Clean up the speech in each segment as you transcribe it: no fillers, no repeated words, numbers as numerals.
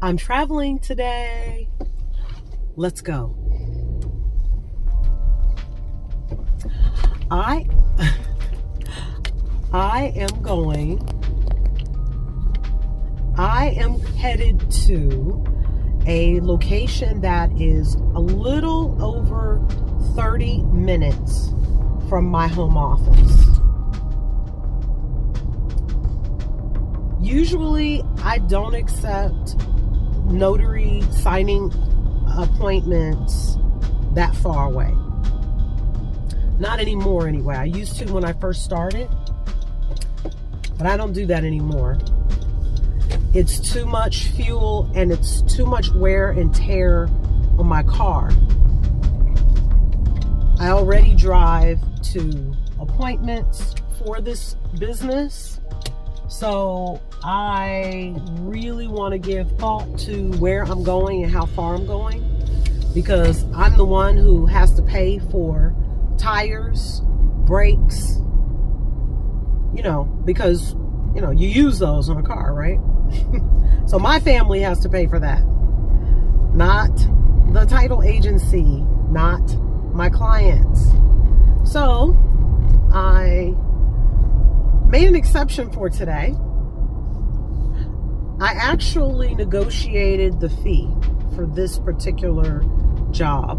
I'm traveling today. Let's go. I am headed to a location that is a little over 30 minutes from my home office. Usually, I don't accept notary signing appointments that far away. Not anymore anyway. I used to when I first started, but I don't do that anymore. It's too much fuel and it's too much wear and tear on my car. I already drive to appointments for this business, so I really want to give thought to where I'm going and how far I'm going, because I'm the one who has to pay for tires, brakes, because, you use those on a car, right? So my family has to pay for that. Not the title agency, not my clients. So I made an exception for today. I actually negotiated the fee for this particular job.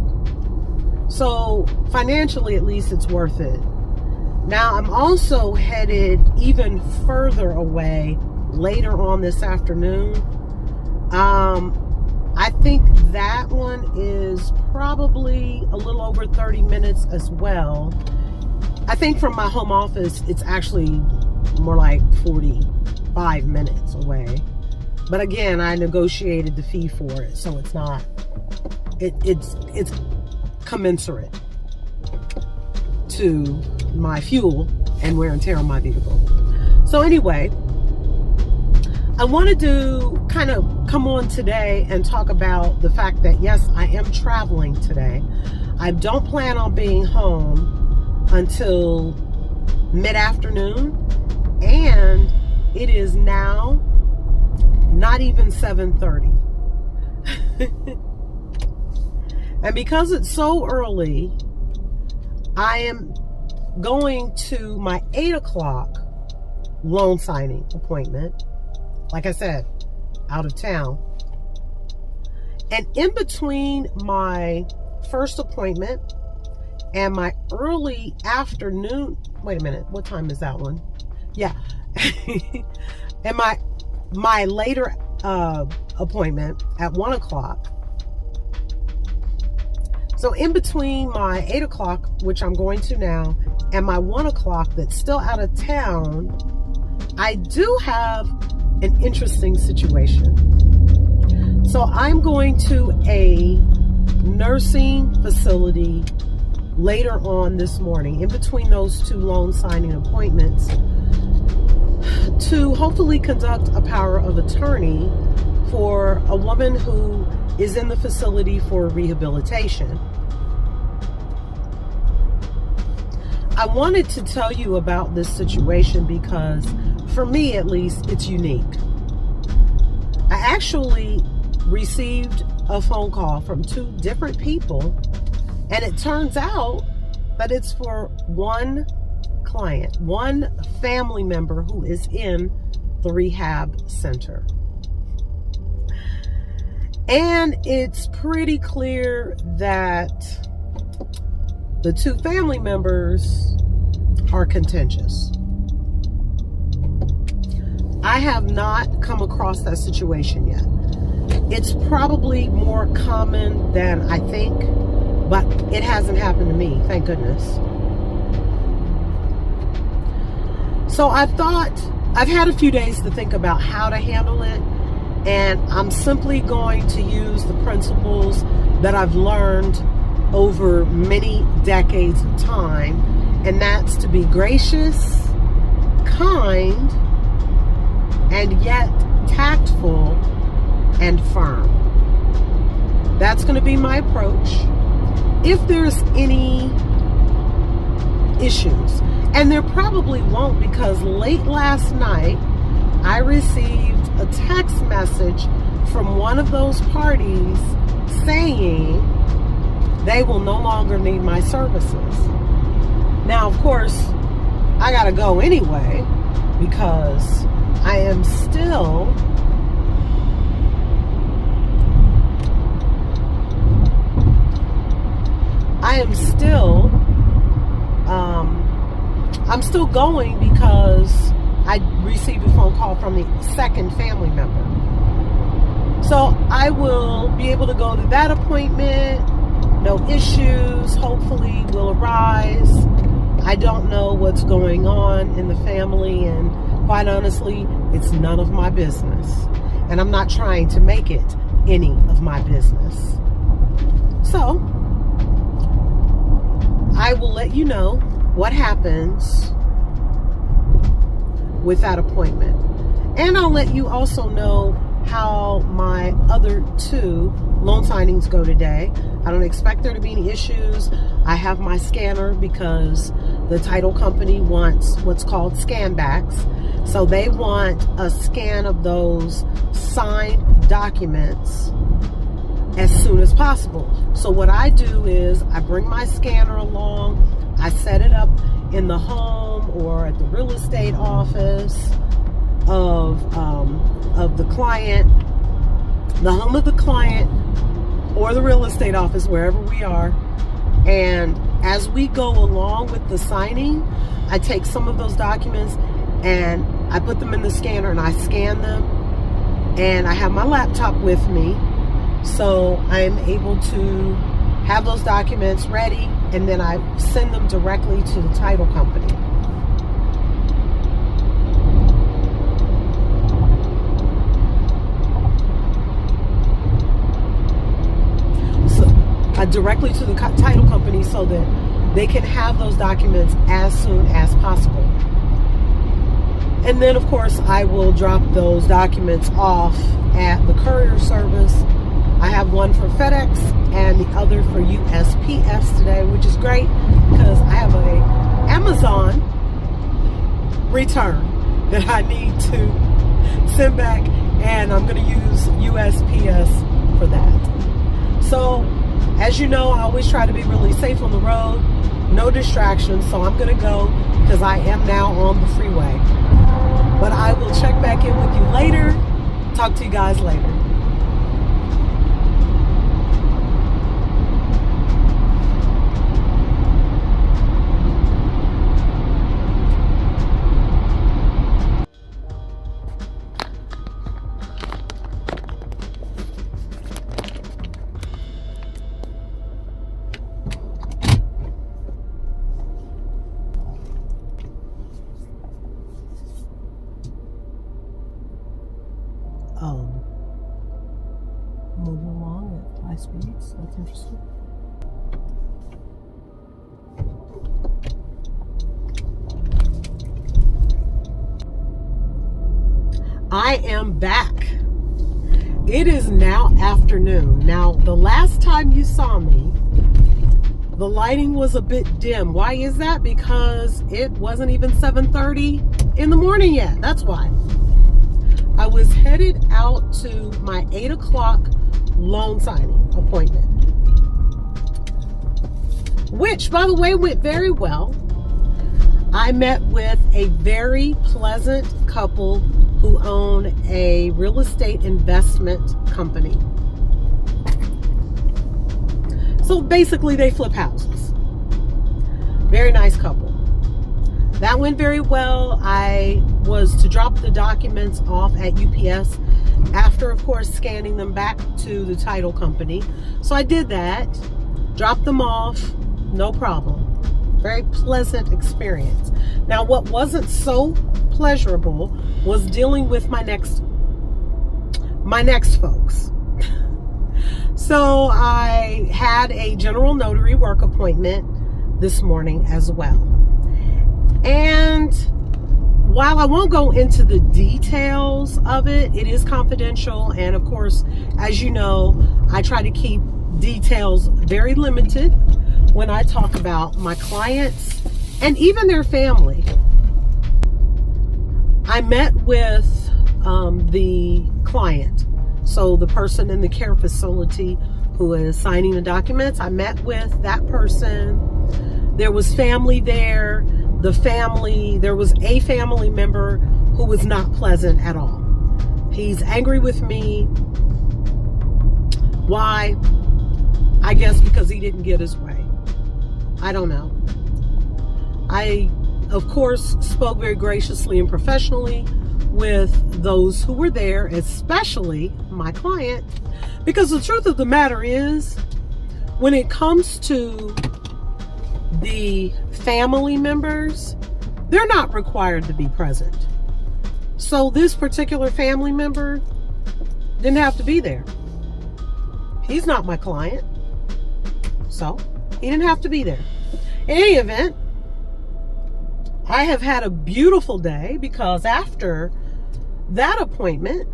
So financially, at least, it's worth it. Now, I'm also headed even further away later on this afternoon. I think that one is probably a little over 30 minutes as well. I think from my home office, it's actually more like 45 minutes away. But again, I negotiated the fee for it, so it's not, it's commensurate to my fuel and wear and tear on my vehicle. So anyway, I wanted to kind of come on today and talk about the fact that, yes, I am traveling today. I don't plan on being home until mid-afternoon, and it is now not even 7:30. And because it's so early, I am going to my 8 o'clock loan signing appointment. Like I said, out of town. And in between my first appointment and my early afternoon, wait a minute, what time is that one? Yeah. And my later appointment at 1 o'clock. So in between my 8 o'clock, which I'm going to now, and my 1 o'clock that's still out of town, I do have an interesting situation. So I'm going to a nursing facility later on this morning, in between those two loan signing appointments, to hopefully conduct a power of attorney for a woman who is in the facility for rehabilitation. I wanted to tell you about this situation because, for me at least, it's unique. I actually received a phone call from two different people, and it turns out that it's for one client, one family member who is in the rehab center. And it's pretty clear that the two family members are contentious. I have not come across that situation yet. It's probably more common than I think, but it hasn't happened to me, thank goodness. So I've had a few days to think about how to handle it, and I'm simply going to use the principles that I've learned over many decades of time, and that's to be gracious, kind, and yet tactful and firm. That's going to be my approach. If there's any issues, and there probably won't, because late last night I received a text message from one of those parties saying they will no longer need my services. Now, of course, I gotta go anyway because I am still I'm still going because I received a phone call from the second family member. So I will be able to go to that appointment. No issues, hopefully, will arise. I don't know what's going on in the family, and quite honestly, it's none of my business. And I'm not trying to make it any of my business. So I will let you know what happens with that appointment. And I'll let you also know how my other 2 loan signings go today. I don't expect there to be any issues. I have my scanner because the title company wants what's called scan backs. So they want a scan of those signed documents as soon as possible. So what I do is I bring my scanner along, I set it up in the home or at the real estate office of the client, the home of the client or the real estate office, wherever we are. And as we go along with the signing, I take some of those documents and I put them in the scanner and I scan them. And I have my laptop with me, so I'm able to have those documents ready, and then I send them directly to the title company. Directly to the title company so that they can have those documents as soon as possible. And then, of course, I will drop those documents off at the courier service. I have one for FedEx and the other for USPS today, which is great because I have a Amazon return that I need to send back, and I'm going to use USPS for that. So, as you know, I always try to be really safe on the road, no distractions, so I'm going to go because I am now on the freeway. But I will check back in with you later. Talk to you guys later. Moving along at high speeds. That's interesting. I am back. It is now afternoon. Now, the last time you saw me, the lighting was a bit dim. Why is that? Because it wasn't even 7:30 in the morning yet. That's why. I was headed out to my 8 o'clock loan signing appointment, which, by the way, went very well. I met with a very pleasant couple who own a real estate investment company. So basically, they flip houses. Very nice couple. That went very well. I was to drop the documents off at UPS after, of course, scanning them back to the title company. So I did that, dropped them off, no problem. Very pleasant experience. Now, what wasn't so pleasurable was dealing with my next folks. So I had a general notary work appointment this morning as well. And while I won't go into the details of it, it is confidential. And of course, as you know, I try to keep details very limited when I talk about my clients and even their family. I met with the client. So the person in the care facility who is signing the documents, I met with that person. There was family there. There was a family member who was not pleasant at all. He's angry with me. Why? I guess because he didn't get his way. I don't know. I, of course, spoke very graciously and professionally with those who were there, especially my client, because the truth of the matter is, when it comes to the family members, they're not required to be present. So this particular family member didn't have to be there. He's not my client, so he didn't have to be there. In any event, I have had a beautiful day, because after that appointment,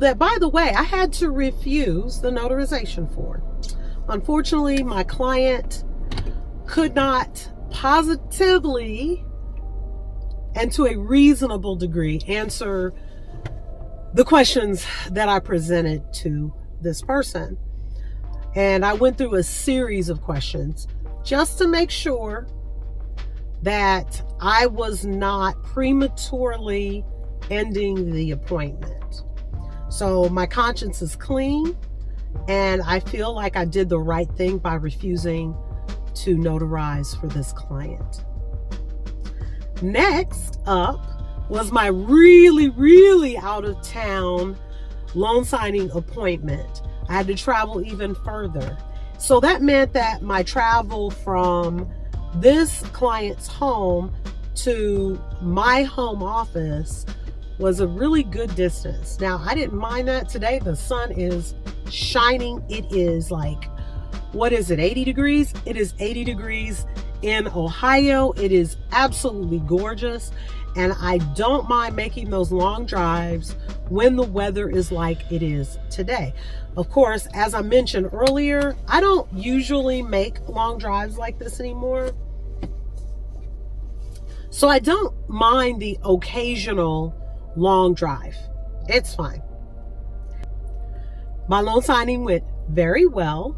that, by the way, I had to refuse the notarization for. Unfortunately, my client could not positively and to a reasonable degree answer the questions that I presented to this person. And I went through a series of questions just to make sure that I was not prematurely ending the appointment. So my conscience is clean, and I feel like I did the right thing by refusing to notarize for this client. Next up was my really out of town loan signing appointment. I had to travel even further. So that meant that my travel from this client's home to my home office was a really good distance. Now, I didn't mind that. Today the sun is shining. It is like, what is it, 80 degrees? It is 80 degrees in Ohio. It is absolutely gorgeous, and I don't mind making those long drives when the weather is like it is today. Of course, as I mentioned earlier, I don't usually make long drives like this anymore, so I don't mind the occasional long drive. It's fine. My loan signing went very well.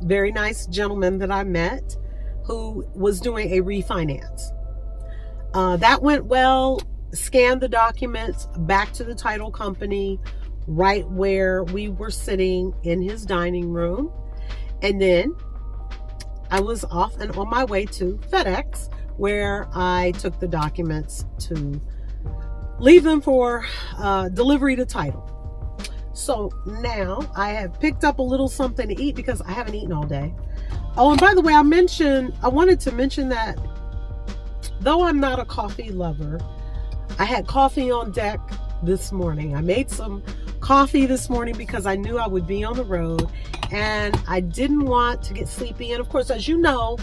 Very nice gentleman that I met who was doing a refinance. That went well. Scanned the documents back to the title company right where we were sitting in his dining room. And then I was off and on my way to FedEx, where I took the documents to leave them for delivery to title. So now I have picked up a little something to eat because I haven't eaten all day. Oh, and by the way, I wanted to mention that though I'm not a coffee lover, I had coffee on deck this morning. I made some coffee this morning because I knew I would be on the road and I didn't want to get sleepy. And of course, as you know,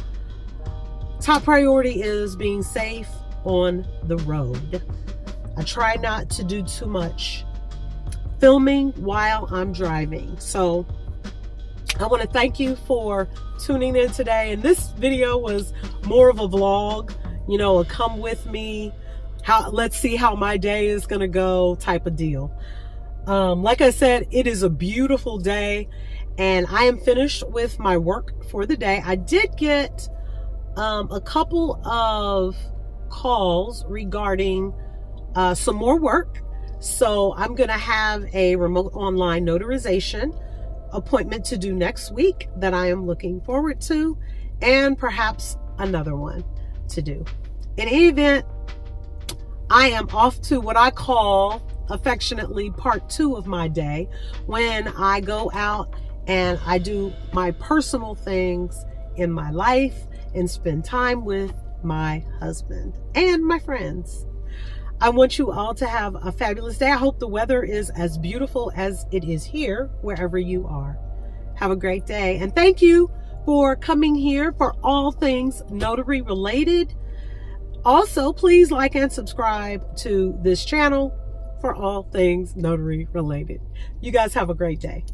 top priority is being safe on the road. I try not to do too much filming while I'm driving. So I want to thank you for tuning in today. And this video was more of a vlog, you know, a come with me, let's see how my day is going to go type of deal. Like I said, it is a beautiful day and I am finished with my work for the day. I did get a couple of calls regarding some more work. So I'm going to have a remote online notarization appointment to do next week that I am looking forward to, and perhaps another one to do. In any event, I am off to what I call affectionately part 2 of my day, when I go out and I do my personal things in my life and spend time with my husband and my friends. I want you all to have a fabulous day. I hope the weather is as beautiful as it is here, wherever you are. Have a great day. And thank you for coming here for all things notary related. Also, please like and subscribe to this channel for all things notary related. You guys have a great day.